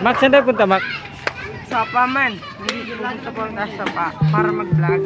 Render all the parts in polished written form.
Max, saan tayo punta, Max? Sapa man. Hindi pupunta po tayo sa sapa para mag-vlog.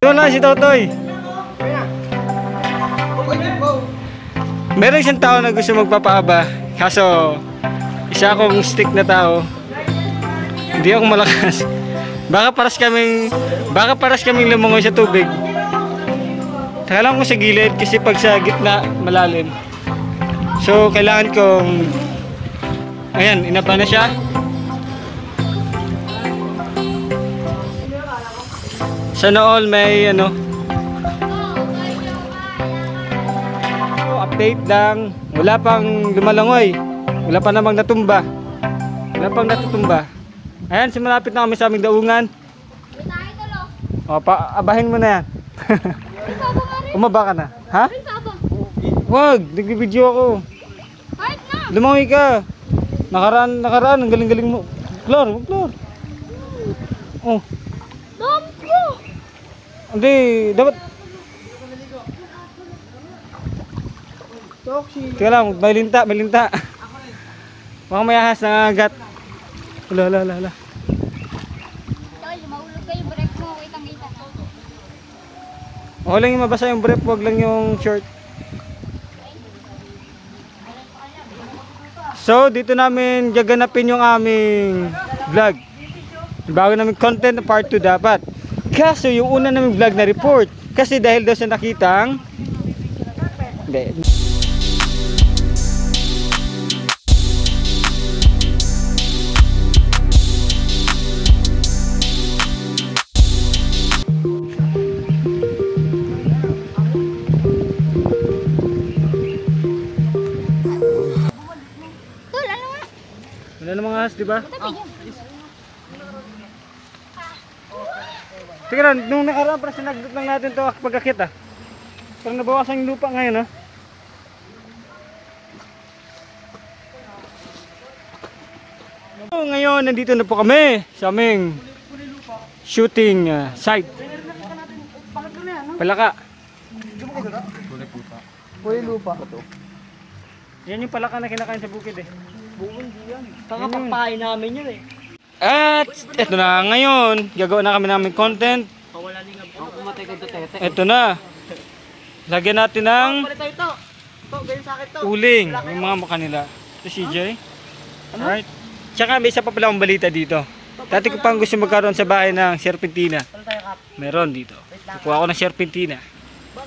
Doon na si Totoy. Meron isang tao na gusto magpapaaba. Kaso, isa akong stick na tao. Hindi ako malakas. Baka paras kaming lumungoy sa tubig. Taka lang ko sa gilid kasi pag sa gitna, malalim. So, kailangan kong... Ayan, inapa na siya. Sana all may update lang. Wala pang lumalangoy. Wala pa namang natumba. Wala pang natutumba. Ayan, malapit na kami sa aming daungan. O, abahin mo na yan. Umaba ka na. Ha? Wag, nagbibideo ako. Lumangoy ka. Nakaraan, ang galing-galing mo. Klor. Oh. Hindi, dapat. Teka lang, may linta. Baka may ahas na agat. Wala. Maulog kayo, break mo, kitang-kita. Okay lang yung mabasa yung brief, wag lang yung short. So, dito namin gaganapin yung aming vlog. Bago namin content na part 2 dapat. Kaso yung una namin vlog na report. Kasi dahil daw sa nakitang... Hindi. di ba? Sige lang, nung nakaraan parang sinagdot lang natin to pagkakit ah. Parang nabawasan yung lupa ngayon ah. So, ngayon, nandito na po kami sa aming shooting site. Palaka. Pwede lupa. Yan yung palaka na kinakain sa bukid eh. Kakapagpain namin yun eh. At eto na ngayon, gagawa na kami namin content. Ang kumatay ko Duterte. Eto na. Lagyan natin ng Palit tayo ito. Ito, ganyan sa akin to. uling, yung mga mukha nila. Ito CJ. Alright. Tsaka may isa pa pala akong balita dito. Dati ko pang gusto magkaroon sa bahay ng serpentina. Palit tayo kap. Meron dito. Kukuha ako ng serpentina.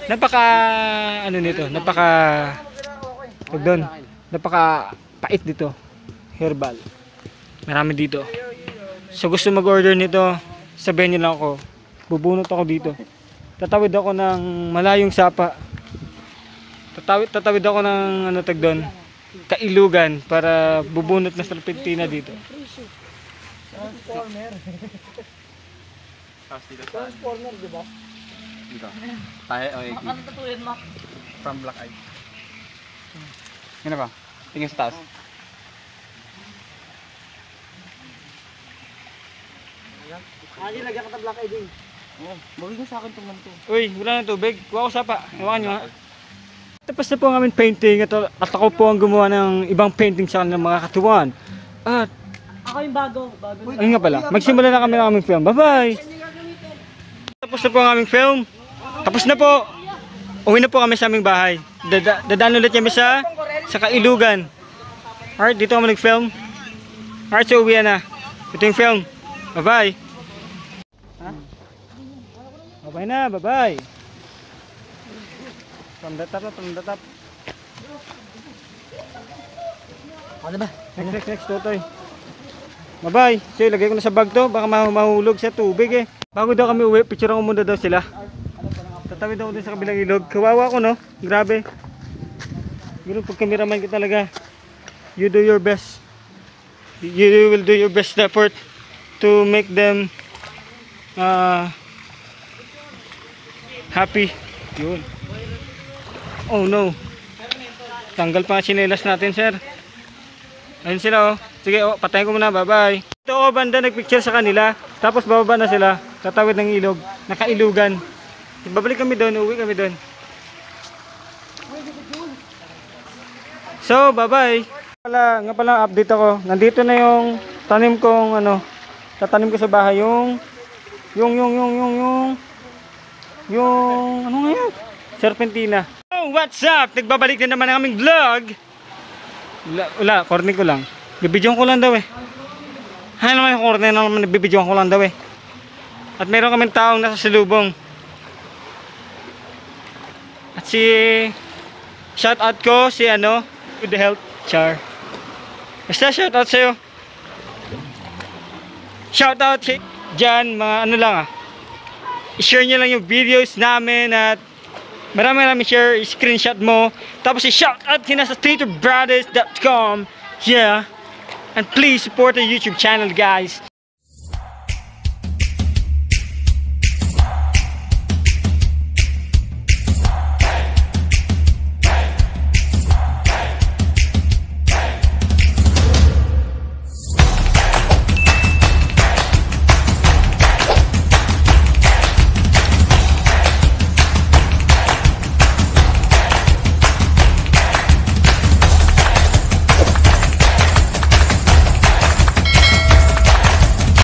Napaka ano nito, napaka tawag doon. Napaka pait dito. Herbal. Marami dito. So gusto mag-order nito, sabihin niyo lang ako. Bubunot ako dito. Tatawid ako ng malayong sapa. Tatawid ako ng ano tag doon, Kailugan para bubunot ng serpentina dito. Transformer, di ba? Dito. Tayo, okay. Ano tatuloy mo? From Black Eye. Gano ba? Tingin sa taas. Lagyan ka na black ID. Oo. Bagay ka sa akin itong ganito. Uy, wala na tubig. Kuha ko sapa. Hawakan nyo ha. Tapos na po ang aming painting. At ako po ang gumawa ng ibang painting sa kanilang mga katuwan. At Ako yung bago. ayun nga pala, magsimula na kami ng aming film. Bye-bye! Tapos na po ang aming film. Tapos na po. Uwi na po kami sa aming bahay. Dadaan ulit kami sa Kailugan. Alright, dito kami nag-film. Alright, so uwi na. Ito yung film. Bye-bye! Bye-bye na, bye-bye! From the top. Ano ba? Next, Totoy. Bye-bye. So, ilagay ko na sa bag to. Baka mahulog sa tubig eh. Bago daw kami uwi, picturean ko muna daw sila. Tatawid ako din sa kabilang ilog. Kawawa ko, no? Grabe. Ganun pag cameraman ka talaga. You do your best. You will do your best effort to make them happy. Yun. Oh no. Tanggal pa ang tsinelas natin, sir. Ayun sila oh. Sige, oh, patayin ko muna. Bye-bye. Ito ako banda nagpicture sa kanila. Tapos bababa na sila. Tatawid ng ilog. Nakailugan. Babalik kami doon. Uwi kami doon. So, bye-bye. Nga pala update ako. Nandito na yung tanim kong ano. Tatanim ko sa bahay yung ano nga yun? Serpentina. Oh, what's up? Nagbabalik na naman ang aming vlog. Wala, corny ko lang. Bibidyoan ko lang daw eh. Ano naman yung corny na naman, bibidyoan ko lang daw eh. At meron kaming taong nasa salubong. At si shout out ko si ano, Good Health Char. Basta shout out sa'yo. Shout out dyan, mga ano lang ah. I-share nyo lang yung videos namin at marami share, screenshot mo. Tapos i-shout out nyo na sa TwitterBrothers.com. Yeah. And please support our YouTube channel, guys.